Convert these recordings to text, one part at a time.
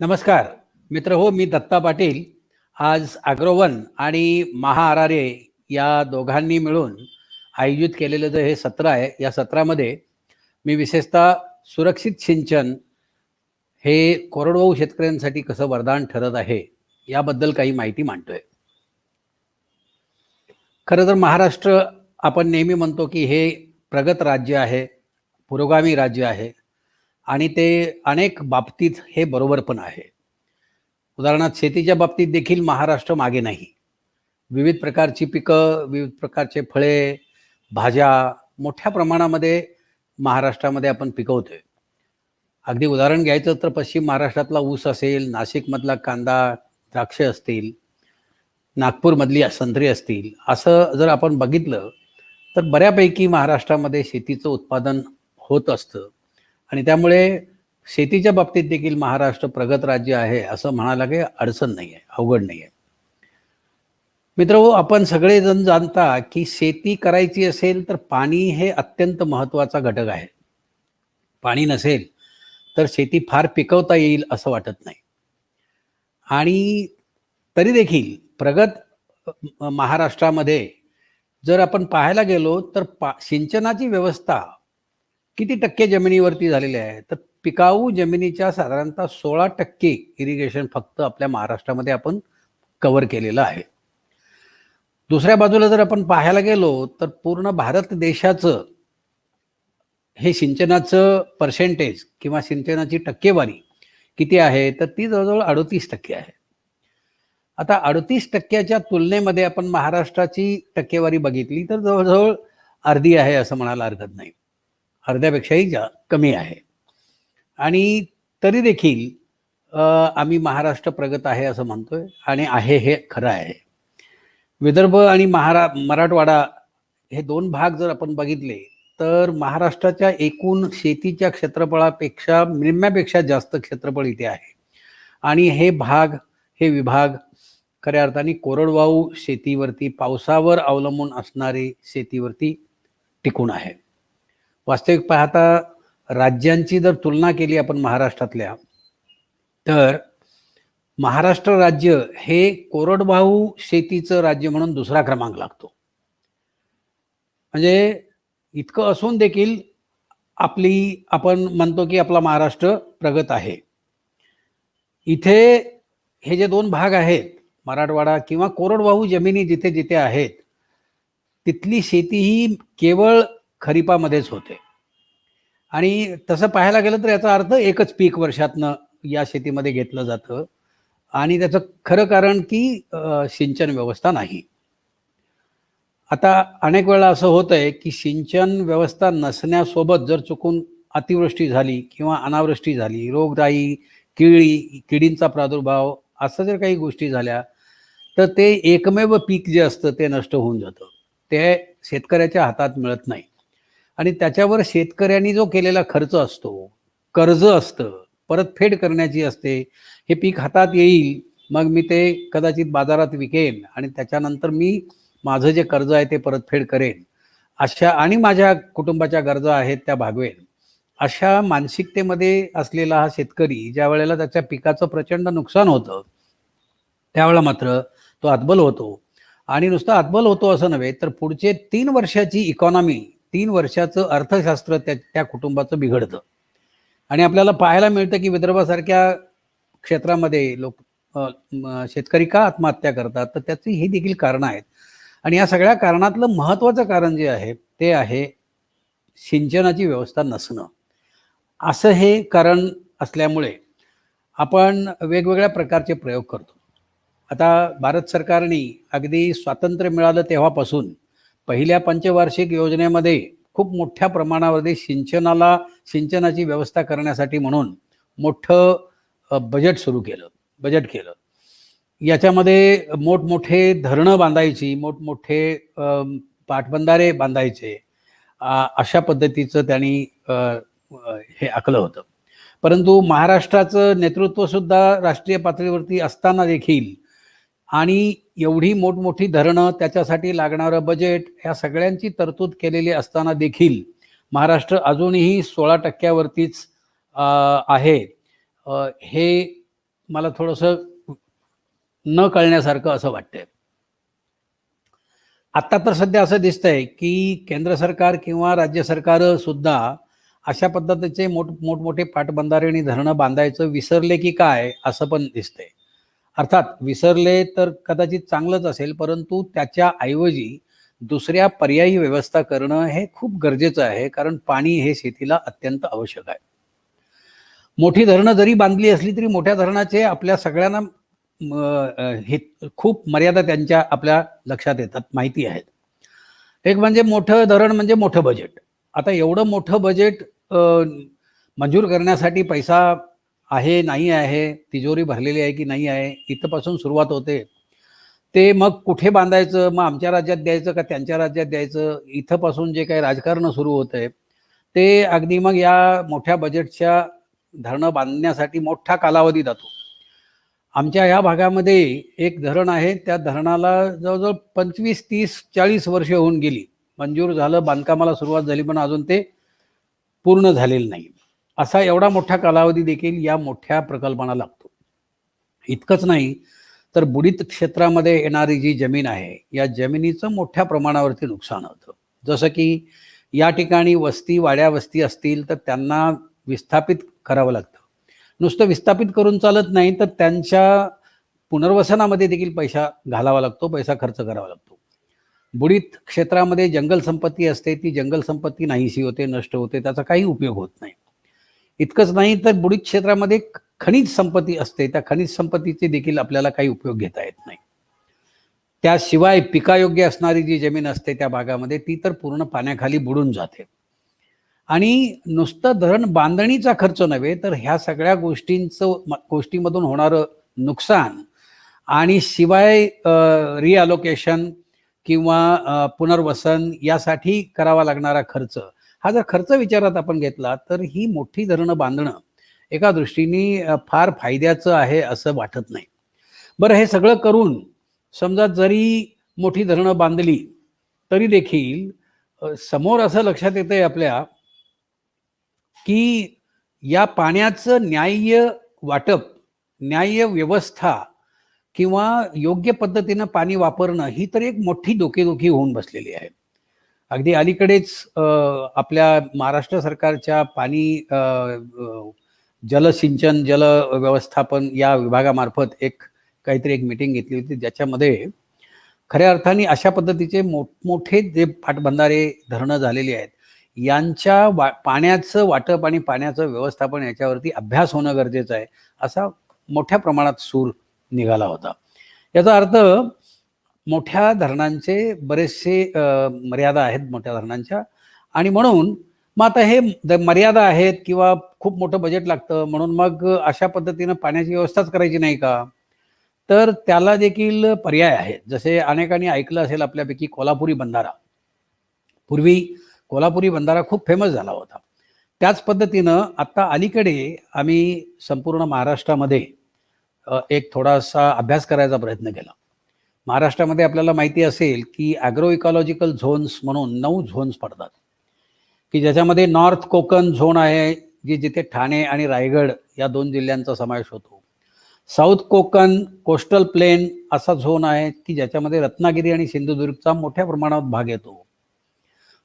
नमस्कार मित्र हो, मी दत्ता पाटील. आज अग्रोवन आणि महाआरारे या दोघांनी मिळून आयोजित केलेलं जे हे सत्र आहे, या सत्रामध्ये मी विशेषतः सुरक्षित सिंचन हे कोरडवाहू शेतकऱ्यांसाठी कसं वरदान ठरत आहे याबद्दल काही माहिती मांडतोय. खरं तर महाराष्ट्र आपण नेहमी म्हणतो की हे प्रगत राज्य आहे, पुरोगामी राज्य आहे आणि ते अनेक बाबतीत हे बरोबर पण आहे. उदाहरणार्थ शेतीच्या बाबतीत देखील महाराष्ट्र मागे नाही. विविध प्रकारची पिकं, विविध प्रकारचे फळे, भाज्या मोठ्या प्रमाणामध्ये महाराष्ट्रामध्ये आपण पिकवतोय. अगदी उदाहरण घ्यायचं तर पश्चिम महाराष्ट्रातला ऊस असेल, नाशिकमधला कांदा, द्राक्ष असतील, नागपूरमधली संत्री असतील, असं जर आपण बघितलं तर बऱ्यापैकी महाराष्ट्रामध्ये शेतीचं उत्पादन होत असतं आणि त्यामुळे शेतीच्या बाबतीत देखील महाराष्ट्र प्रगत राज्य आहे असं म्हणायला काही अडचण नाही आहे, अवघड नाही आहे. मित्रहो, आपण सगळेजण जाणता की शेती करायची असेल तर पाणी हे अत्यंत महत्त्वाचा घटक आहे. पाणी नसेल तर शेती फार पिकवता येईल असं वाटत नाही. आणि तरी देखील प्रगत महाराष्ट्रामध्ये जर आपण पाहायला गेलो तर सिंचनाची व्यवस्था किती टक्के जमिनीवरती झालेली आहे, तर पिकाऊ जमिनीच्या साधारणतः 16% इरिगेशन फक्त आपल्या महाराष्ट्रामध्ये आपण कव्हर केलेलं आहे. दुसऱ्या बाजूला जर आपण पाहायला गेलो तर पूर्ण भारत देशाचं हे सिंचनाचं पर्सेंटेज किंवा सिंचनाची टक्केवारी किती आहे, तर ती जवळजवळ 38% आहे. आता 38%च्या तुलनेमध्ये आपण महाराष्ट्राची टक्केवारी बघितली तर जवळजवळ अर्धी आहे असं म्हणायला हरकत नाही. अर्ध्यापेक्षाही कमी आहे. आणि तरी देखील आम्ही महाराष्ट्र प्रगत आहे असं म्हणतोय आणि आहे हे खरं आहे. विदर्भ आणि मराठवाडा हे दोन भाग जर आपण बघितले तर महाराष्ट्राच्या एकूण शेतीच्या क्षेत्रफळापेक्षा निम्म्यापेक्षा जास्त क्षेत्रफळ इथे आहे. आणि हे विभाग खऱ्या अर्थाने कोरडवाहू शेतीवरती, पावसावर अवलंबून असणारी शेतीवरती टिकून आहे. वास्तविक पाहता राज्यांची जर तुलना केली आपण महाराष्ट्रातल्या, तर महाराष्ट्र राज्य हे कोरडवाहू शेतीचं राज्य म्हणून दुसरा क्रमांक लागतो. म्हणजे इतकं असून देखील आपण म्हणतो की आपला महाराष्ट्र प्रगत आहे. इथे हे जे दोन भाग आहेत, मराठवाडा किंवा कोरडवाहू जमिनी जिथे जिथे आहेत, तिथली शेती ही केवळ खरीपामध्येच होते. आणि तसं पाहायला गेलं तर याचा अर्थ एकच पीक वर्षातनं या शेतीमध्ये घेतलं जातं आणि त्याचं खरं कारण की सिंचन व्यवस्था नाही. आता अनेक वेळा असं होत आहे की सिंचन व्यवस्था नसण्यासोबत जर चुकून अतिवृष्टी झाली किंवा अनावृष्टी झाली, रोगराई, किडींचा प्रादुर्भाव, असं जर काही गोष्टी झाल्या तर ते एकमेव पीक जे असतं ते नष्ट होऊन जातं. ते शेतकऱ्याच्या हातात मिळत नाही आणि त्याच्यावर शेतकऱ्यांनी जो केलेला खर्च असतो, कर्ज असतं, परतफेड करण्याची असते. हे पीक हातात येईल, मग मी ते कदाचित बाजारात विकेन आणि त्याच्यानंतर मी माझं जे कर्ज आहे ते परतफेड करेन, अशा आणि माझ्या कुटुंबाच्या गरजा आहेत त्या भागवेन, अशा मानसिकतेमध्ये असलेला हा शेतकरी ज्या वेळेला त्याच्या पिकाचं प्रचंड नुकसान होतं, त्यावेळेला मात्र तो हतबल होतो. आणि नुसतं हतबल होतो असं नव्हे, तर पुढचे 3 वर्षाची इकॉनॉमी, 3 वर्षाचं अर्थशास्त्र त्या कुटुंबाचं बिघडतं. आणि आपल्याला पाहायला मिळतं की विदर्भासारख्या क्षेत्रामध्ये शेतकरी का आत्महत्या करतात, तर त्याची ही देखील कारणं आहेत. आणि या सगळ्या कारणातलं महत्त्वाचं कारण जे आहे ते आहे सिंचनाची व्यवस्था नसणं. असं हे कारण असल्यामुळे आपण वेगवेगळ्या प्रकारचे प्रयोग करतो. आता भारत सरकारने अगदी स्वातंत्र्य मिळालं तेव्हापासून पहिल्या पंचवार्षिक योजनेमध्ये खूप मोठ्या प्रमाणामध्ये सिंचनाची व्यवस्था करण्यासाठी म्हणून मोठं बजेट केलं. याच्यामध्ये मोठमोठे धरणं बांधायची, मोठमोठे पाटबंधारे बांधायचे, अशा पद्धतीचं त्यांनी हे आखलं होतं. परंतु महाराष्ट्राचं नेतृत्व सुद्धा राष्ट्रीय पातळीवरती असताना देखील आणि एवढी मोठमोठी धरणं, त्याच्यासाठी लागणारं बजेट, ह्या सगळ्यांची तरतूद केलेली असताना देखील महाराष्ट्र अजूनही 16% वरतीच आहे. हे मला थोडंसं न कळण्यासारखं असं वाटतंय. आता तर सध्या असं दिसतंय की केंद्र सरकार किंवा राज्य सरकार सुद्धा अशा पद्धतीचे मोठमोठे पाटबंधारे आणि धरणं बांधायचं विसरले की काय असं पण दिसतंय. अर्थात विसरले तर कदाचित चांगलंच असेल, परंतु त्याच्या ऐवजी दुसऱ्या पर्यायी व्यवस्था करणं हे खूप गरजेचं आहे, कारण पाणी हे शेतीला अत्यंत आवश्यक आहे. मोठी धरणं जरी बांधली असली तरी मोठ्या धरणाचे आपल्या सगळ्यांना हे खूप मर्यादा त्यांच्या आपल्या लक्षात येतात, माहिती आहेत. एक म्हणजे मोठं धरण म्हणजे मोठं बजेट. आता एवढं मोठं बजेट मंजूर करण्यासाठी पैसा आहे, नाही आहे, तिजोरी भरलेली आहे की नाही आहे, इथपासून सुरुवात होते. ते मग कुठे बांधायचं, मग आमच्या राज्यात द्यायचं का त्यांच्या राज्यात द्यायचं, इथपासून जे काही राजकारण सुरू होतंय ते अगदी मग या मोठ्या बजेटच्या धरणं बांधण्यासाठी मोठा कालावधी जातो. आमच्या ह्या भागामध्ये एक धरण आहे, त्या धरणाला जवळजवळ 25, 30, 40 वर्ष होऊन गेली. मंजूर झालं, बांधकामाला सुरुवात झाली, पण अजून ते पूर्ण झालेलं नाही. असा एवढा मोठा कालावधी देखील या मोठ्या प्रकल्पांना लागतो. इतकंच नाही तर बुडीत क्षेत्रामध्ये येणारी जी जमीन आहे, या जमिनीचं मोठ्या प्रमाणावरती नुकसान होतं. जसं की या ठिकाणी वाड्या वस्ती असतील तर त्यांना विस्थापित करावं लागतं. नुसतं विस्थापित करून चालत नाही, तर त्यांच्या पुनर्वसनामध्ये देखील पैसा घालावा लागतो, पैसा खर्च करावा लागतो. बुडीत क्षेत्रामध्ये जंगल संपत्ती असते, ती जंगल संपत्ती नाहीशी होते, नष्ट होते, त्याचा काही उपयोग होत नाही. इतकंच नाही तर बुडीत क्षेत्रामध्ये खनिज संपत्ती असते, त्या खनिज संपत्तीचे देखील आपल्याला काही उपयोग घेता येत नाही. त्याशिवाय पिकायोग्य असणारी जी जमीन असते त्या भागामध्ये ती तर पूर्ण पाण्याखाली बुडून जाते. आणि नुसतं धरण बांधणीचा खर्च नव्हे, तर ह्या सगळ्या गोष्टीमधून होणारं नुकसान आणि शिवाय रिअलोकेशन किंवा पुनर्वसन यासाठी करावा लागणारा खर्च, हा जर खर्च विचारात आपण घेतला तर ही मोठी धरणं बांधणं एका दृष्टीने फार फायद्याचं आहे असं वाटत नाही. बरं, हे सगळं करून समजा जरी मोठी धरणं बांधली तरी देखील समोर असं लक्षात येतंय आपल्या की या पाण्याचं न्याय्य वाटप, न्याय्य व्यवस्था किंवा योग्य पद्धतीनं पाणी वापरणं ही तर एक मोठी डोकेदुखी होऊन बसलेली आहे. अगदी अलीकडेच आपल्या महाराष्ट्र सरकारच्या पाणी जलसिंचन जल व्यवस्थापन या विभागामार्फत काहीतरी एक मीटिंग घेतली होती, ज्याच्यामध्ये खऱ्या अर्थाने अशा पद्धतीचे मोठमोठे जे पाटबंधारे धरणं झालेली आहेत यांच्या पाण्याचं वाटप आणि पाण्याचं व्यवस्थापन याच्यावरती अभ्यास होणं गरजेचं आहे, असा मोठ्या प्रमाणात सूर निघाला होता. याचा अर्थ मोठ्या धरणांचे बरेचसे मर्यादा आहेत मोठ्या धरणांच्या, आणि म्हणून मग आता हे मर्यादा आहेत किंवा खूप मोठं बजेट लागतं म्हणून मग अशा पद्धतीनं पाण्याची व्यवस्थाच करायची नाही का? तर त्याला देखील पर्याय आहेत. जसे अनेकांनी ऐकलं असेल आपल्यापैकी कोल्हापुरी बंधारा. पूर्वी कोल्हापुरी बंधारा खूप फेमस झाला होता. त्याच पद्धतीनं आता अलीकडे आम्ही संपूर्ण महाराष्ट्रामध्ये एक थोडासा अभ्यास करायचा प्रयत्न केला. महाराष्ट्रामध्ये आपल्याला माहिती असेल की ॲग्रो इकॉलॉजिकल झोन्स म्हणून 9 झोन्स पडतात, की ज्याच्यामध्ये नॉर्थ कोकण झोन आहे, जिथे ठाणे आणि रायगड या 2 जिल्ह्यांचा समावेश होतो. साऊथ कोकण कोस्टल प्लेन असा झोन आहे की ज्याच्यामध्ये रत्नागिरी आणि सिंधुदुर्गचा मोठ्या प्रमाणात भाग येतो.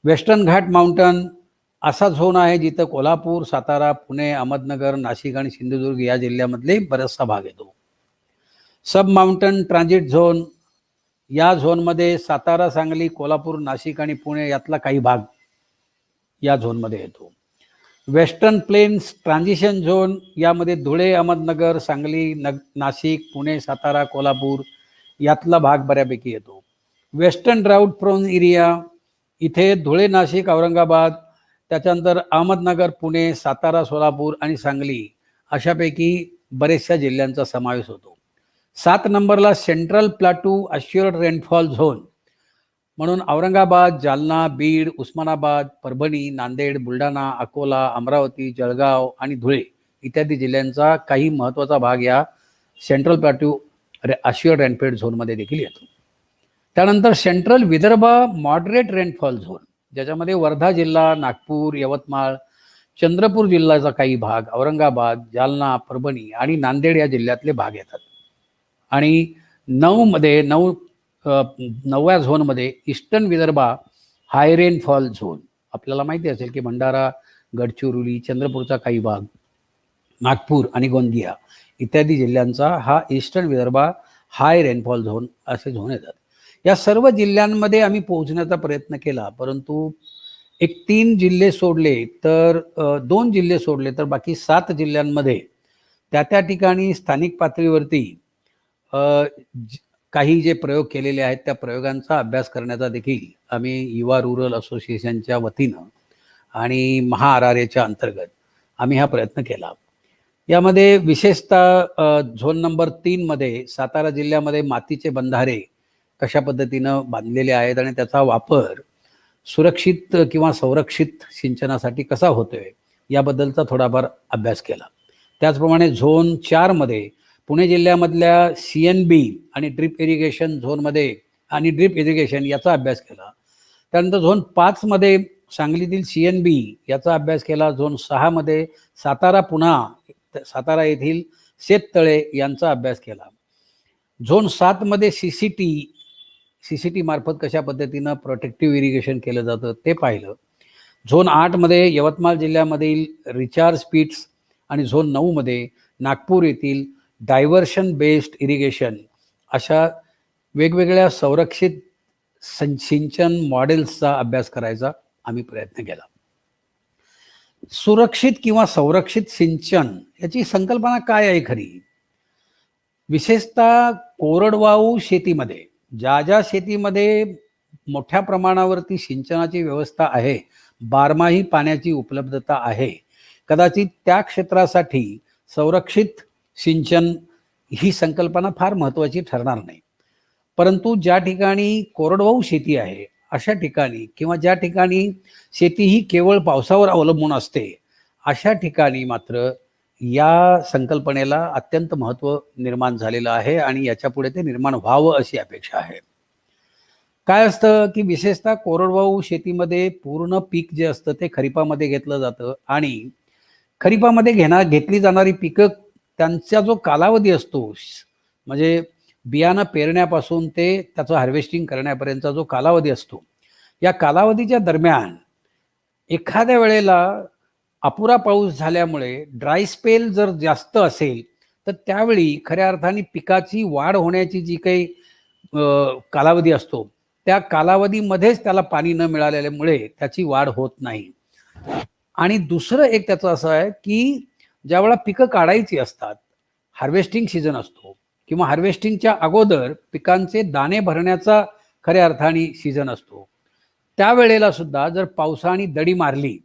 वेस्टर्न घाट माउंटन असा झोन आहे जिथं कोल्हापूर, सातारा, पुणे, अहमदनगर, नाशिक आणि सिंधुदुर्ग या जिल्ह्यामधले बराचसा भाग येतो. सब माउंटन ट्रान्झिट झोन, या झोनमध्ये सातारा, सांगली, कोल्हापूर, नाशिक आणि पुणे यातला काही भाग या झोनमध्ये येतो. वेस्टर्न प्लेन्स ट्रान्झिशन झोन, यामध्ये धुळे, अहमदनगर, सांगली, नाशिक, पुणे, सातारा, कोल्हापूर यातला भाग बऱ्यापैकी येतो. वेस्टर्न ड्राउट प्रोन एरिया, इथे धुळे, नाशिक, औरंगाबाद, त्याच्यानंतर अहमदनगर, पुणे, सातारा, सोलापूर आणि सांगली अशापैकी बरेचशा जिल्ह्यांचा समावेश होतो. 7 नंबरला central plateau assured rainfall zone म्हणून औरंगाबाद, जालना, बीड, उस्मानाबाद, परभणी, नांदेड, बुलढाणा, अकोला, अमरावती, जळगाव आणि धुळे इत्यादी जिल्ह्यांचा काही महत्त्वाचा भाग या सेंट्रल प्लॅटू अश्युअर्ड रेनफॉल झोनमध्ये देखील येतो. त्यानंतर central Vidarbha moderate rainfall zone, ज्याच्यामध्ये वर्धा जिल्हा, नागपूर, यवतमाळ चंद्रपूर जिल्ह्याचा काही भाग, औरंगाबाद, जालना, परभणी आणि नांदेड या जिल्ह्यातले भाग येतात. आणि 9व्या झोनमध्ये ईस्टर्न विदर्भा हाय रेनफॉल झोन, आपल्याला माहिती असेल की भंडारा, गडचिरोली, चंद्रपूरचा काही भाग, नागपूर आणि गोंदिया इत्यादी जिल्ह्यांचा हा ईस्टर्न विदर्भा हाय रेनफॉल झोन असे झोन येतात. या सर्व जिल्ह्यांमध्ये आम्ही पोहोचण्याचा प्रयत्न केला, परंतु एक 3 जिल्हे सोडले तर 2 जिल्हे सोडले तर बाकी 7 जिल्ह्यांमध्ये त्या ठिकाणी स्थानिक पातळीवरती काही जे प्रयोग केलेले आहेत त्या प्रयोगांचा अभ्यास करण्याचा देखील आम्ही युवा रुरल असोसिएशनच्या वतीनं आणि महाआरआरएच्या अंतर्गत आम्ही हा प्रयत्न केला. यामध्ये विशेषतः झोन नंबर 3 मध्ये सातारा जिल्ह्यामध्ये मातीचे बंधारे कशा पद्धतीनं बांधलेले आहेत आणि त्याचा वापर सुरक्षित किंवा संरक्षित सिंचनासाठी कसा होतोय याबद्दलचा थोडाफार अभ्यास केला. त्याचप्रमाणे झोन 4 मध्ये पुणे जिल्ह्यामधल्या CNB आणि ड्रिप इरिगेशन झोनमध्ये आणि ड्रिप इरिगेशन याचा अभ्यास केला. त्यानंतर झोन 5 मध्ये सांगलीतील CNB याचा अभ्यास केला. झोन 6 मध्ये सातारा येथील शेततळे यांचा अभ्यास केला. झोन 7 मध्ये CCT मार्फत कशा पद्धतीनं प्रोटेक्टिव्ह इरिगेशन केलं जातं ते पाहिलं. झोन 8 मध्ये यवतमाळ जिल्ह्यामधील रिचार्ज पिट्स आणि झोन 9 मध्ये नागपूर येथील डायव्हर्शन बेस्ड इरिगेशन अशा वेगवेगळ्या संरक्षित सिंचन मॉडेल्सचा अभ्यास करायचा आम्ही प्रयत्न केला. सुरक्षित किंवा संरक्षित सिंचन याची संकल्पना काय आहे खरी? विशेषतः कोरडवाहू शेतीमध्ये ज्या शेतीमध्ये मोठ्या प्रमाणावरती सिंचनाची व्यवस्था आहे, बारमाही पाण्याची उपलब्धता आहे, कदाचित त्या क्षेत्रासाठी संरक्षित सिंचन ही संकल्पना फार महत्त्वाची ठरणार नाही. परंतु ज्या ठिकाणी कोरडवाहू शेती आहे अशा ठिकाणी किंवा ज्या ठिकाणी शेती ही केवळ पावसावर अवलंबून असते अशा ठिकाणी मात्र या संकल्पनेला अत्यंत महत्त्व निर्माण झालेलं आहे आणि याच्यापुढे ते निर्माण व्हावं अशी अपेक्षा आहे. काय असतं की विशेषतः कोरडवाहू शेतीमध्ये पूर्ण पीक जे असतं ते खरीपामध्ये घेतलं जातं आणि खरीपामध्ये घेतली जाणारी पिकं त्यांचा जो कालावधी असतो म्हणजे बियाणं पेरण्यापासून ते त्याचं हार्वेस्टिंग करण्यापर्यंतचा जो कालावधी असतो, या कालावधीच्या दरम्यान एखाद्या वेळेला अपुरा पाऊस झाल्यामुळे ड्राय स्पेल जर जास्त असेल तर त्यावेळी खऱ्या अर्थाने पिकाची वाढ होण्याची जी काही कालावधी असतो त्या कालावधीमध्येच त्याला पाणी न मिळाल्यामुळे त्याची वाढ होत नाही. आणि दुसरं एक त्याचं असं आहे की ज्यावेळेला पिकं काढायची असतात, हार्वेस्टिंग सीझन असतो किंवा हार्वेस्टिंगच्या अगोदर पिकांचे दाणे भरण्याचा खऱ्या अर्थाने सीझन असतो, त्यावेळेला सुद्धा जर पावसाने दडी मारली,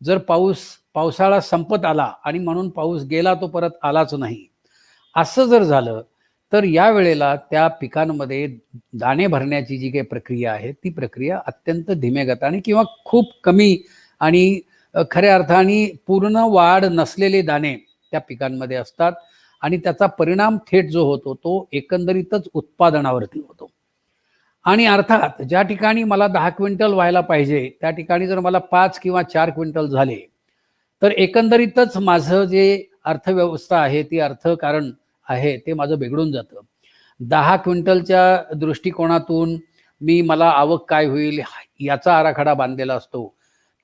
जर पावसाळा संपत आला आणि म्हणून पाऊस गेला तो परत आलाच नाही असं जर झालं तर या वेळेला त्या पिकांमध्ये दाणे भरण्याची जी काही प्रक्रिया आहे ती प्रक्रिया अत्यंत धीम्या गतीने किंवा खूप कमी आणि खऱ्या अर्थाने पूर्ण वाढ नसलेले दाणे त्या पिकांमध्ये असतात आणि त्याचा परिणाम थेट जो होतो तो एकंदरीतच उत्पादनावरती होतो. आणि अर्थात ज्या ठिकाणी मला 10 क्विंटल व्हायला पाहिजे त्या ठिकाणी जर मला 5 किंवा 4 क्विंटल झाले तर एकंदरीतच माझं जे अर्थव्यवस्था आहे ती अर्थकारण आहे ते माझं बिघडून जातं. 10 क्विंटलच्या दृष्टिकोनातून मला आवक काय होईल याचा आराखडा बांधलेला असतो.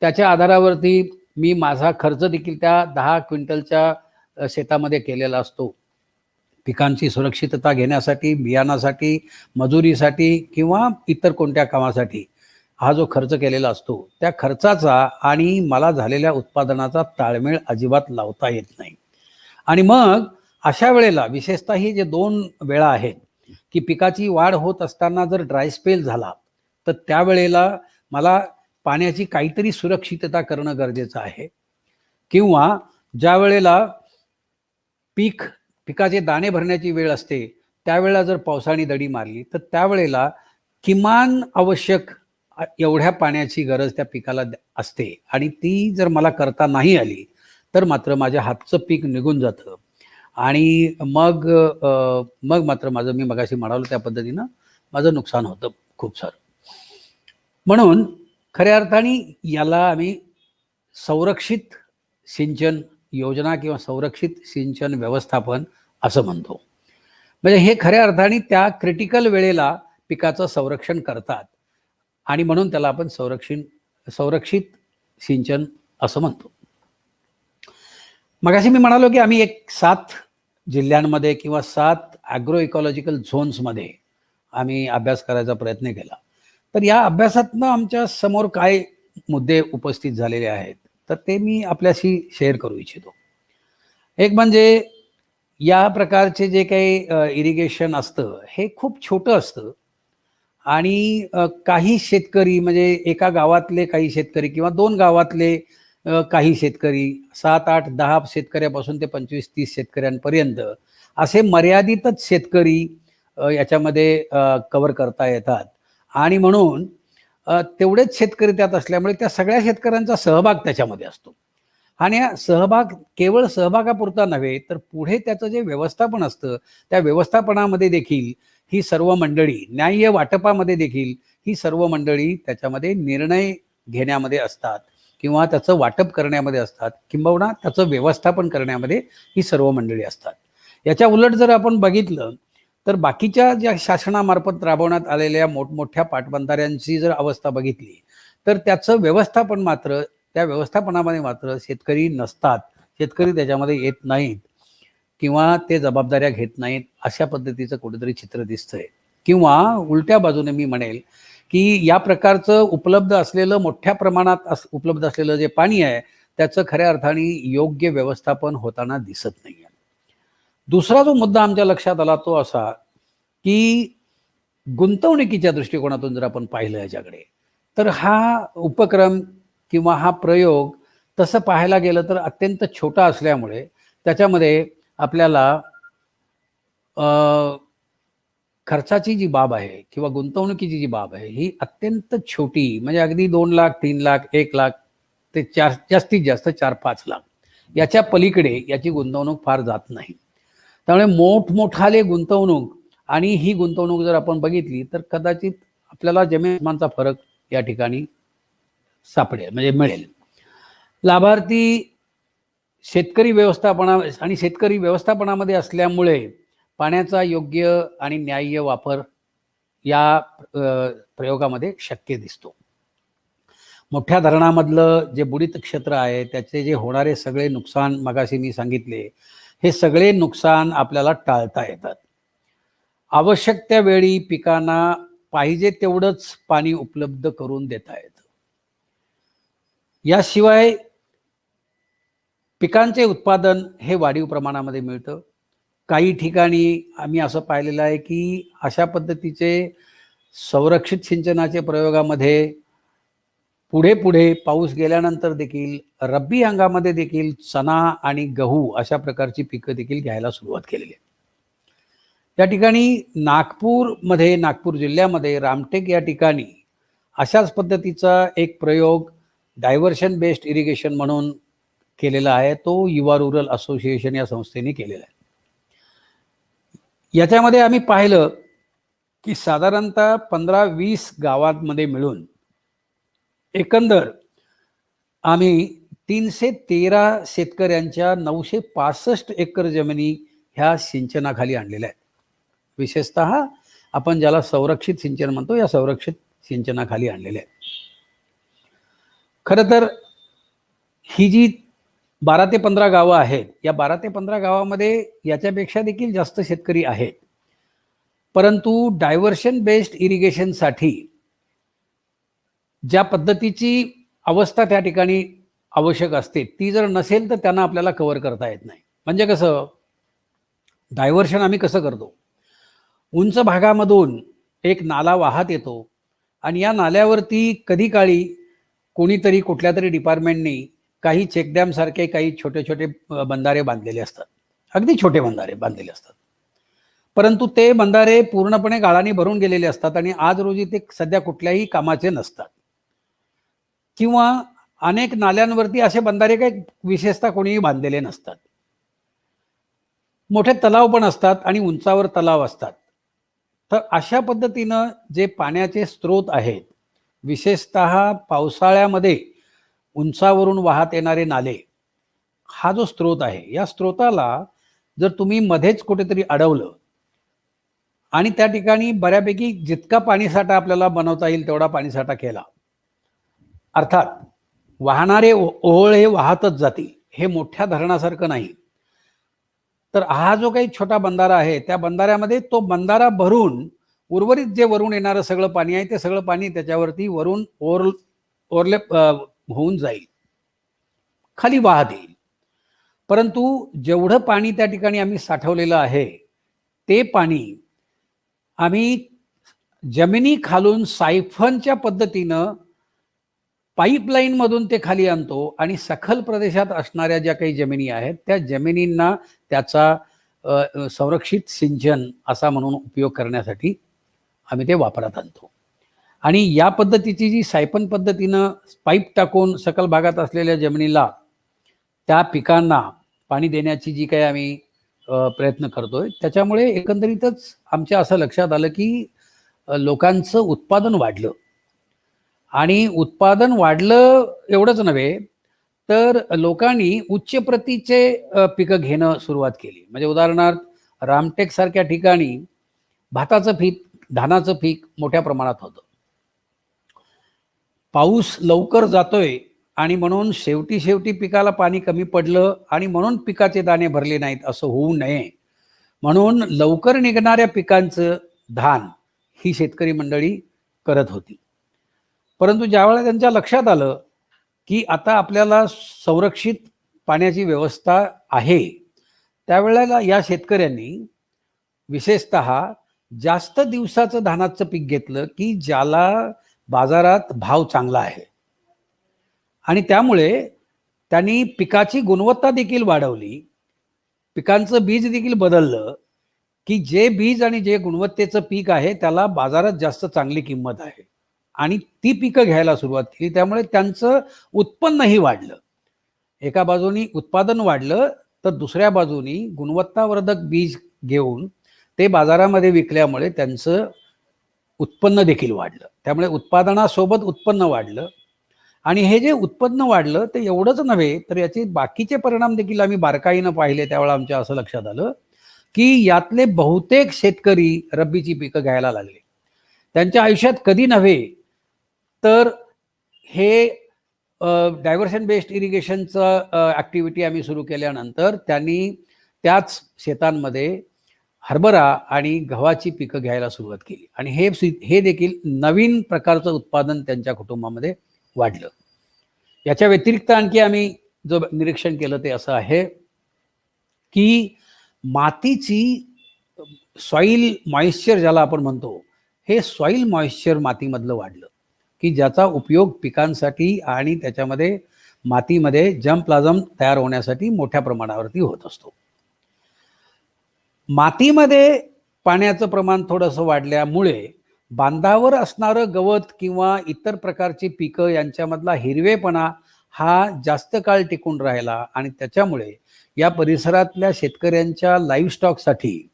त्याच्या आधारावरती मी माझा खर्च देखील त्या 10 क्विंटलच्या शेतामध्ये केलेला असतो. पिकांची सुरक्षितता घेण्यासाठी, बियाणासाठी, मजुरीसाठी किंवा इतर कोणत्या कामासाठी हा जो खर्च केलेला असतो त्या खर्चाचा आणि मला झालेल्या उत्पादनाचा ताळमेळ अजिबात लावता येत नाही. आणि मग अशा वेळेला विशेषतः ही जे 2 वेळा आहेत की पिकाची वाढ होत असताना जर ड्राय स्पेल झाला तर त्यावेळेला मला पाण्याची काहीतरी सुरक्षितता करणं गरजेचं आहे किंवा ज्या वेळेला पिकाचे दाणे भरण्याची वेळ असते त्यावेळेला जर पावसाने दडी मारली तर त्यावेळेला किमान आवश्यक एवढ्या पाण्याची गरज त्या पिकाला असते आणि ती जर मला करता नाही आली तर मात्र माझ्या हातचं पीक निघून जातं आणि मग मात्र माझं मी मगाशी म्हणालो त्या पद्धतीनं माझं नुकसान होतं खूप सारं. म्हणून खऱ्या अर्थाने याला आम्ही संरक्षित सिंचन योजना किंवा संरक्षित सिंचन व्यवस्थापन असं म्हणतो. म्हणजे हे खऱ्या अर्थाने त्या क्रिटिकल वेळेला पिकाचं संरक्षण करतात आणि म्हणून त्याला आपण संरक्षित सिंचन असं म्हणतो. मगाशी मी म्हणालो की आम्ही 7 जिल्ह्यांमध्ये किंवा 7 ॲग्रो इकॉलॉजिकल झोन्समध्ये आम्ही अभ्यास करायचा प्रयत्न केला. तर या अभ्यासातनं आमच्या समोर काय मुद्दे उपस्थित झालेले आहेत तर ते मी आपल्याशी शेअर करू इच्छितो. एक म्हणजे या प्रकारचे जे काही इरिगेशन असतं हे खूप छोटं असतं आणि काही शेतकरी म्हणजे एका गावातले काही शेतकरी किंवा 2 गावातले काही शेतकरी 7, 8, 10 शेतकऱ्यापासून ते 25-30 शेतकऱ्यांपर्यंत असे मर्यादितच शेतकरी याच्यामध्ये कव्हर करता येतात आणि म्हणून तेवढेच शेतकरी त्यात असल्यामुळे त्या सगळ्या शेतकऱ्यांचा सहभाग त्याच्यामध्ये असतो आणि हा सहभाग केवळ सहभागापुरता नव्हे तर पुढे त्याचं जे व्यवस्थापन असतं त्या व्यवस्थापनामध्ये देखील ही सर्व मंडळी न्याय्य वाटपामध्ये देखील ही सर्व मंडळी त्याच्यामध्ये निर्णय घेण्यामध्ये असतात किंवा त्याचं वाटप करण्यामध्ये असतात किंबहुना त्याचं व्यवस्थापन करण्यामध्ये ही सर्व मंडळी असतात. याच्या उलट जर आपण बघितलं तर बाकीच्या ज्या शासनामार्फत राबवण्यात आलेल्या मोठमोठ्या पाटबंधाऱ्यांची जर अवस्था बघितली तर त्याचं व्यवस्थापन मात्र त्या व्यवस्थापनामध्ये मात्र शेतकरी नसतात, शेतकरी त्याच्यामध्ये येत नाहीत किंवा ते जबाबदाऱ्या घेत नाहीत अशा पद्धतीचं कुठेतरी चित्र दिसतंय. किंवा उलट्या बाजूने मी म्हणेल की या प्रकारचं उपलब्ध असलेलं मोठ्या प्रमाणात उपलब्ध असलेलं जे पाणी आहे त्याचं खऱ्या अर्थाने योग्य व्यवस्थापन होताना दिसत नाही आहे. दुसरा जो मुद्दा आमच्या लक्षात आला तो असा की गुंतवणुकीच्या दृष्टिकोनातून जर आपण पाहिलं याच्याकडे तर हा उपक्रम किंवा हा प्रयोग तसं पाहायला गेलं तर अत्यंत छोटा असल्यामुळे त्याच्यामध्ये आपल्याला खर्चाची जी बाब आहे किंवा गुंतवणुकीची जी बाब आहे ही अत्यंत छोटी म्हणजे अगदी 2 लाख 3 लाख 1 लाख ते 4 जास्तीत जास्त 4-5 लाख याच्या पलीकडे याची गुंतवणूक फार जात नाही. त्यामुळे मोठमोठाले गुंतवणूक आणि ही गुंतवणूक जर आपण बघितली तर कदाचित आपल्याला जमीन-आसमानचा फरक या ठिकाणी सापडेल म्हणजे मिळेल. लाभार्थी शेतकरी व्यवस्थापनामध्ये असल्यामुळे पाण्याचा योग्य आणि न्याय्य वापर या प्रयोगामध्ये शक्य दिसतो. मोठ्या धरणामधलं जे बुडीत क्षेत्र आहे त्याचे जे होणारे सगळे नुकसान मगाशी मी सांगितले हे सगळे नुकसान आपल्याला टाळता येतात. आवश्यक त्या वेळी पिकांना पाहिजे तेवढंच पाणी उपलब्ध करून देता येतं. याशिवाय पिकांचे उत्पादन हे वाढीव प्रमाणामध्ये मिळतं. काही ठिकाणी आम्ही असं पाहिलेलं आहे की अशा पद्धतीचे संरक्षित सिंचनाच्या प्रयोगामध्ये पुढे पाऊस गेल्यानंतर देखील रब्बी हंगामामध्ये देखील चणा आणि गहू अशा प्रकारची पिकं देखील घ्यायला सुरुवात केलेली आहे. या ठिकाणी नागपूर जिल्ह्यामध्ये रामटेक या ठिकाणी अशाच पद्धतीचा एक प्रयोग डायव्हर्शन बेस्ड इरिगेशन म्हणून केलेला आहे. तो युवा रुरल असोसिएशन या संस्थेने केलेला आहे. याच्यामध्ये आम्ही पाहिलं की साधारणतः 15-20 गावांमध्ये मिळून एकंदर आम्ही 313 शेतकऱ्यांच्या 965 एकर जमिनी ह्या सिंचनाखाली आणलेल्या आहेत. विशेषतः आपण ज्याला संरक्षित सिंचन म्हणतो या संरक्षित सिंचनाखाली आणलेल्या आहेत. खरं तर ही जी 12 ते 15 गावं आहेत या 12 ते 15 गावामध्ये याच्यापेक्षा देखील जास्त शेतकरी आहेत. परंतु डायव्हर्शन बेस्ड इरिगेशनसाठी ज्या पद्धतीची अवस्था त्या ठिकाणी आवश्यक असते ती जर नसेल तर त्यांना आपल्याला कव्हर करता येत नाही. म्हणजे कसं डायव्हर्शन आम्ही कसं करतो, उंच भागामधून एक नाला वाहत येतो आणि या नाल्यावरती कधी काळी कोणीतरी कुठल्या तरी डिपार्टमेंटनी काही चेकडॅम सारखे काही छोटे छोटे बंधारे बांधलेले असतात, अगदी छोटे बंधारे बांधलेले असतात. परंतु ते बंधारे पूर्णपणे गाळाने भरून गेलेले असतात आणि आज रोजी ते सध्या कुठल्याही कामाचे नसतात. किंवा अनेक नाल्यांवरती असे बंधारे काही विशेषतः कोणीही बांधलेले नसतात. मोठे तलाव पण असतात आणि उंचावर तलाव असतात. तर अशा पद्धतीनं जे पाण्याचे स्रोत आहेत विशेषतः पावसाळ्यामध्ये उंचावरून वाहत येणारे नाले हा जो स्रोत आहे, या स्रोताला जर तुम्ही मध्येच कुठेतरी अडवलं आणि त्या ठिकाणी बऱ्यापैकी जितका पाणीसाठा आपल्याला बनवता येईल तेवढा पाणीसाठा केला, अर्थात वाहणारे ओहोळ हे वाहतच जातील, हे मोठ्या धरणासारखं नाही, तर हा जो काही छोटा बंधारा आहे त्या बंधाऱ्यामध्ये तो बंधारा भरून उर्वरित जे वरून येणारं सगळं पाणी आहे ते सगळं पाणी त्याच्यावरती वरून ओरले होऊन जाईल, खाली वाहत येईल. परंतु जेवढं पाणी त्या ठिकाणी आम्ही साठवलेलं आहे ते पाणी आम्ही जमिनी खालून सायफनच्या पद्धतीनं पाईपलाईन मधून ते खाली आणतो आणि सखल प्रदेशात असणाऱ्या ज्या काही जमिनी आहेत त्या जमिनींना त्याचा संरक्षित सिंचन असा म्हणून उपयोग करण्यासाठी आम्ही ते वापरात आणतो. आणि या पद्धतीची जी सायफन पद्धतीनं पाईप टाकून सकल भागात असलेल्या जमिनीला त्या पिकांना पाणी देण्याची जी काही आम्ही प्रयत्न करतोय त्याच्यामुळे एकंदरीतच आमच्या असं लक्षात आलं की लोकांचं उत्पादन वाढलं. आणि उत्पादन वाढलं एवढंच नव्हे तर लोकांनी उच्च प्रतीचे पिकं घेणं सुरुवात केली. म्हणजे उदाहरणार्थ रामटेक सारख्या ठिकाणी भाताचं पीक, धानाचं पीक मोठ्या प्रमाणात होतं. पाऊस लवकर जातोय आणि म्हणून शेवटी पिकाला पाणी कमी पडलं आणि म्हणून पिकाचे दाणे भरले नाहीत असं होऊ नये म्हणून लवकर निघणाऱ्या पिकांचं धान ही शेतकरी मंडळी करत होती. परंतु ज्यावेळेला त्यांच्या लक्षात आलं की आता आपल्याला संरक्षित पाण्याची व्यवस्था आहे त्यावेळेला या शेतकऱ्यांनी विशेषतः जास्त दिवसाचं धानाचं पीक घेतलं की ज्याला बाजारात भाव चांगला आहे आणि त्यामुळे त्यांनी पिकाची गुणवत्ता देखील वाढवली, पिकांचं बीज देखील बदललं की जे बीज आणि जे गुणवत्तेचं पीक आहे त्याला बाजारात जास्त चांगली किंमत आहे आणि ती पिकं घ्यायला सुरुवात केली. त्यामुळे त्यांचं उत्पन्नही वाढलं. एका बाजूनी उत्पादन वाढलं तर दुसऱ्या बाजूनी गुणवत्तावर्धक बीज घेऊन ते बाजारामध्ये विकल्यामुळे त्यांचं उत्पन्न देखील वाढलं. त्यामुळे उत्पादनासोबत उत्पन्न वाढलं आणि हे जे उत्पन्न वाढलं ते एवढंच नव्हे तर याचे बाकीचे परिणाम देखील आम्ही बारकाईनं पाहिले. त्यावेळेला आमच्या असं लक्षात आलं की यातले बहुतेक शेतकरी रब्बीची पिकं घ्यायला लागले. त्यांच्या आयुष्यात कधी नव्हे तर हे डायव्हर्शन बेस्ड इरिगेशनचं ॲक्टिव्हिटी आम्ही सुरू केल्यानंतर त्यांनी त्याच शेतांमध्ये हरभरा आणि गव्हाची पिकं घ्यायला सुरुवात केली आणि हे देखील नवीन प्रकारचं उत्पादन त्यांच्या कुटुंबामध्ये वाढलं. याच्या व्यतिरिक्त आणखी आम्ही जो निरीक्षण केलं ते असं आहे की मातीची सॉईल मॉइश्चर ज्याला आपण म्हणतो हे सॉईल मॉइश्चर मातीमधलं वाढलं की ज्याचा उपयोग पिकांसाठी आणि त्याच्यामध्ये मातीमध्ये जर्मप्लाझम तयार होण्यासाठी मोठ्या प्रमाणावरती होत असतो. मातीमध्ये पाण्याचं प्रमाण थोडंसं वाढल्यामुळे बांधावर असणारं गवत किंवा इतर प्रकारची पिकं यांच्यामधला हिरवेपणा हा जास्त काळ टिकून राहिला आणि त्याच्यामुळे या परिसरातल्या शेतकऱ्यांच्या लाईव्हस्टॉकसाठी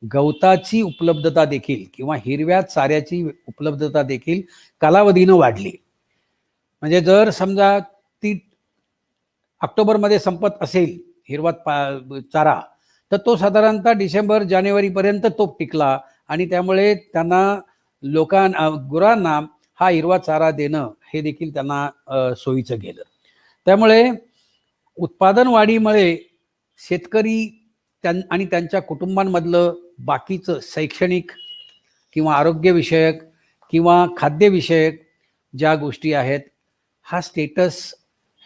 गवताची उपलब्धता देखील किंवा हिरव्या चाऱ्याची उपलब्धता देखील कालावधीनं वाढली. म्हणजे जर समजा ती ऑक्टोबरमध्ये संपत असेल हिरवा चारा तर तो साधारणतः डिसेंबर जानेवारीपर्यंत तो टिकला आणि त्यामुळे त्यांना गुरांना हा हिरवा चारा देणं हे देखील त्यांना सोयीचं गेलं. त्यामुळे उत्पादन वाढीमुळे शेतकरी आणि त्यांच्या कुटुंबांमधलं बाकीचं शैक्षणिक किंवा आरोग्यविषयक किंवा खाद्यविषयक ज्या गोष्टी आहेत हा स्टेटस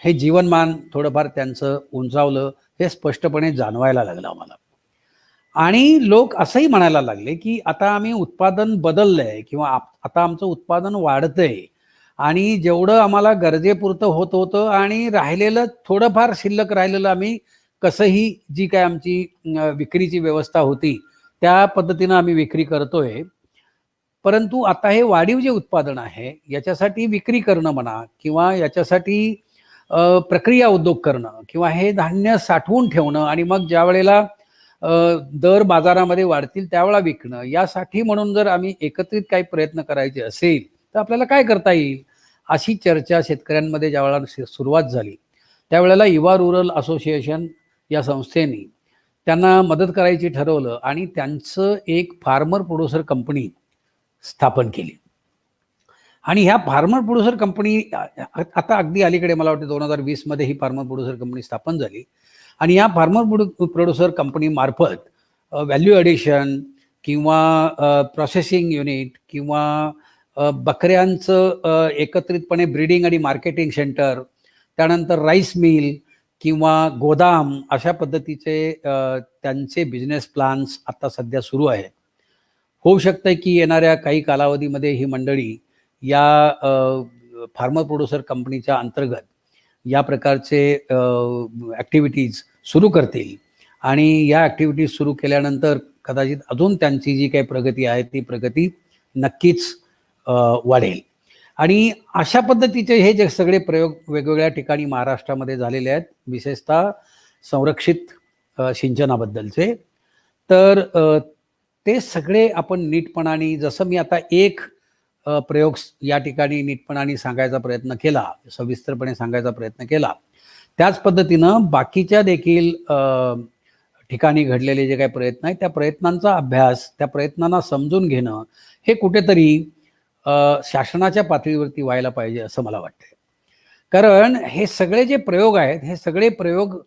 हे जीवनमान थोडंफार त्यांचं उंचावलं हे स्पष्टपणे जाणवायला लागलं आम्हाला. आणि लोक असंही म्हणायला लागले की आता आम्ही उत्पादन बदललंय किंवा आता आमचं उत्पादन वाढतंय आणि जेवढं आम्हाला गरजेपुरतं होत होतं आणि राहिलेलं थोडंफार शिल्लक राहिलेलं आम्ही कसंही जी काय आमची विक्रीची व्यवस्था होती त्या पद्धतीनं आम्ही विक्री करतोय. परंतु आता हे वाढीव जे उत्पादन आहे याच्यासाठी विक्री करणं म्हणा किंवा याच्यासाठी प्रक्रिया उद्योग करणं किंवा हे धान्य साठवून ठेवणं आणि मग ज्या वेळेला दर बाजारामध्ये वाढतील त्यावेळेला विकणं यासाठी म्हणून जर आम्ही एकत्रित काही प्रयत्न करायचे असेल तर आपल्याला काय करता येईल अशी चर्चा शेतकऱ्यांमध्ये ज्यावेळेला सुरुवात झाली त्यावेळेला युवा रुरल असोसिएशन या संस्थेने त्यांना मदत करायची ठरवलं आणि त्यांचं एक फार्मर प्रोड्युसर कंपनी स्थापन केली. आणि ह्या फार्मर प्रोड्युसर कंपनी आता अगदी अलीकडे मला वाटतं 2020मध्ये ही फार्मर प्रोड्युसर कंपनी स्थापन झाली. आणि या फार्मर प्रोड्युसर कंपनी मार्फत व्हॅल्यू ॲडिशन किंवा प्रोसेसिंग युनिट किंवा बकऱ्यांचं एकत्रितपणे ब्रीडिंग आणि मार्केटिंग सेंटर, त्यानंतर राईस मिल किंवा गोदाम, अशा पद्धतीचे त्यांचे बिझनेस प्लॅन्स आता सध्या सुरू आहेत. होऊ शकतं की येणाऱ्या काही कालावधीमध्ये ही मंडळी या फार्मर प्रोड्युसर कंपनीच्या अंतर्गत या प्रकारचे ॲक्टिव्हिटीज सुरू करतील आणि या ॲक्टिव्हिटीज सुरू केल्यानंतर कदाचित अजून त्यांची जी काही प्रगती आहे ती प्रगती नक्कीच वाढेल. आणि अशा पद्धतीचे हे जे सगळे प्रयोग वेगवेगळ्या ठिकाणी महाराष्ट्रामध्ये झालेले आहेत, विशेषतः संरक्षित सिंचनाबद्दलचे. तर ते सगळे आपण नीटपणाने, जसं मी आता एक प्रयोग या ठिकाणी नीटपणाने सांगायचा प्रयत्न केला, सविस्तरपणे सांगायचा प्रयत्न केला, त्याच पद्धतीनं बाकीच्या देखील ठिकाणी घडलेले जे काही प्रयत्न आहेत त्या प्रयत्नांचा अभ्यास, त्या प्रयत्नांना समजून घेणं हे कुठेतरी शासनाच्या पातळीवरती व्हायला पाहिजे असं मला वाटतं. कारण हे सगळे जे प्रयोग आहेत, हे सगळे प्रयोग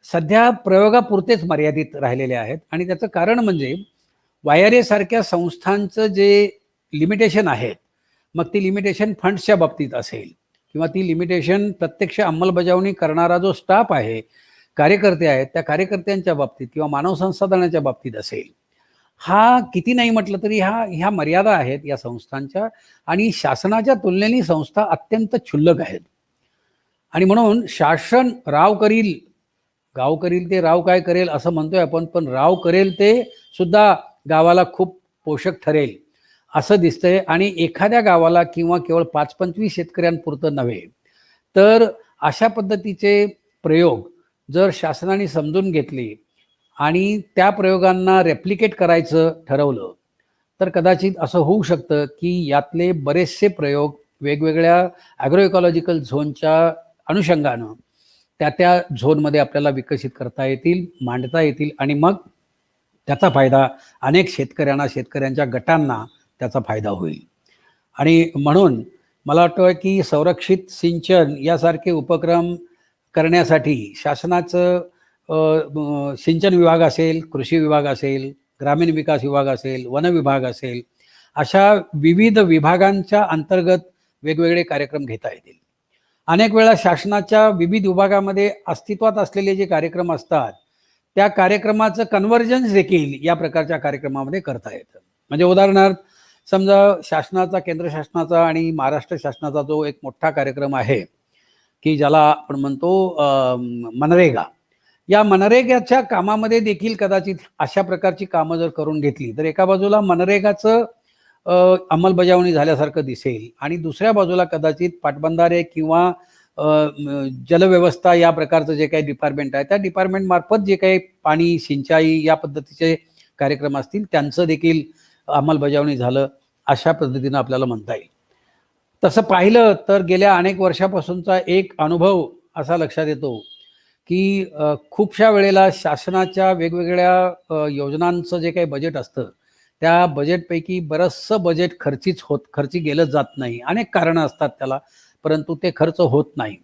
सध्या प्रयोगापुरतेच मर्यादित राहिलेले आहेत. आणि त्याचं कारण म्हणजे YRA सारख्या संस्थांचं जे लिमिटेशन आहेत, मग ती लिमिटेशन फंड्सच्या बाबतीत असेल किंवा ती लिमिटेशन प्रत्यक्ष अंमलबजावणी करणारा जो स्टाफ आहे, कार्यकर्ते आहेत, त्या कार्यकर्त्यांच्या बाबतीत किंवा मानव संसाधनाच्या बाबतीत असेल. हा किती नाही म्हटलं तरी ह्या मर्यादा आहेत या संस्थांच्या. आणि शासनाच्या तुलनेने संस्था अत्यंत क्षुल्लक आहेत. आणि म्हणून शासन राव करील, गाव करील ते राव काय करेल असं म्हणतोय आपण, पण राव करेल ते सुद्धा गावाला खूप पोषक ठरेल असं दिसतंय. आणि एखाद्या गावाला किंवा केवळ 5-25 शेतकऱ्यांपुरतं नव्हे, तर अशा पद्धतीचे प्रयोग जर शासनाने समजून घेतले आणि त्या प्रयोगांना रेप्लिकेट करायचं ठरवलं, तर कदाचित असं होऊ शकतं की यातले बरेचसे प्रयोग वेगवेगळ्या ॲग्रो इकॉलॉजिकल झोनच्या अनुषंगानं त्या झोनमध्ये आपल्याला विकसित करता येतील, मांडता येतील. आणि मग त्याचा फायदा अनेक शेतकऱ्यांना, शेतकऱ्यांच्या गटांना त्याचा फायदा होईल. आणि म्हणून मला वाटतं की संरक्षित सिंचन यासारखे उपक्रम करण्यासाठी शासनाचं सिंचन विभाग असेल, कृषी विभाग असेल, ग्रामीण विकास विभाग असेल, वन विभाग असेल, अशा विविध विभागांच्या अंतर्गत वेगवेगळे कार्यक्रम घेता येतील. अनेक वेळा शासनाच्या विविध विभागामध्ये अस्तित्वात असलेले जे कार्यक्रम असतात, त्या कार्यक्रमाचं कन्व्हर्जन्स देखील या प्रकारच्या कार्यक्रमामध्ये करता येतं. म्हणजे उदाहरणार्थ समजा शासनाचा, केंद्र शासनाचा आणि महाराष्ट्र शासनाचा जो एक मोठा कार्यक्रम आहे की ज्याला आपण म्हणतो मनरेगा, या मनरेगाच्या कामामध्ये देखील कदाचित अशा प्रकारची कामं जर करून घेतली तर एका बाजूला मनरेगाचं अंमलबजावणी झाल्यासारखं दिसेल आणि दुसऱ्या बाजूला कदाचित पाटबंधारे किंवा जलव्यवस्था या प्रकारचं जे काही डिपार्टमेंट आहे, त्या डिपार्टमेंट मार्फत जे काही पाणी, सिंचाई या पद्धतीचे कार्यक्रम असतील त्यांचं देखील अंमलबजावणी झालं, अशा पद्धतीनं आपल्याला म्हणता येईल. तसं पाहिलं तर गेल्या अनेक वर्षापासूनचा एक अनुभव असा लक्षात येतो की खूपशा वेळेला शासनाच्या वेगवेगळ्या योजनांचं जे काही बजेट असतं, त्या बजेटपैकी बरंचसं बजेट खर्ची गेलं जात नाही. अनेक कारणं असतात त्याला, परंतु ते खर्च होत नाही.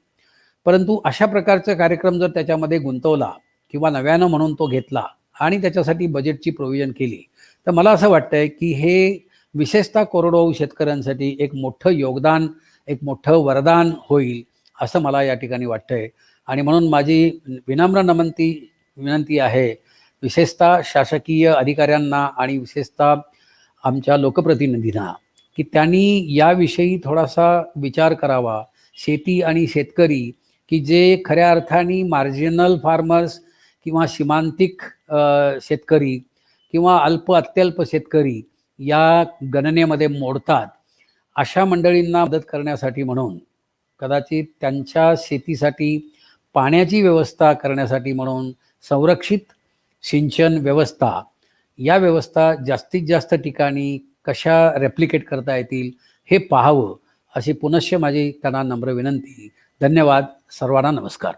परंतु अशा प्रकारचे कार्यक्रम जर त्याच्यामध्ये गुंतवला किंवा नव्यानं म्हणून तो घेतला आणि त्याच्यासाठी बजेटची प्रोव्हिजन केली, तर मला असं वाटतंय की हे विशेषतः कोरडवाहू शेतकऱ्यांसाठी एक मोठं योगदान, एक मोठं वरदान होईल असं मला या ठिकाणी वाटतंय. आणि म्हणून माझी विनम्र विनंती आहे विशेषतः शासकीय अधिकाऱ्यांना आणि विशेषतः आमच्या लोकप्रतिनिधींना की त्यांनी याविषयी थोडासा विचार करावा. शेती आणि शेतकरी की जे खऱ्या अर्थाने मार्जिनल फार्मर्स किंवा सीमांतिक शेतकरी किंवा अत्यल्प शेतकरी या गणनेमध्ये मोडतात, अशा मंडळींना मदत करण्यासाठी म्हणून, कदाचित त्यांच्या शेतीसाठी पाण्याची व्यवस्था करण्यासाठी म्हणून संरक्षित सिंचन व्यवस्था, या व्यवस्था जास्तीत जास्त ठिकाणी कशा रेप्लिकेट करता येतील हे पाहावं, अशी पुनश्च माझी त्यांना नम्र विनंती. धन्यवाद. सर्वांना नमस्कार.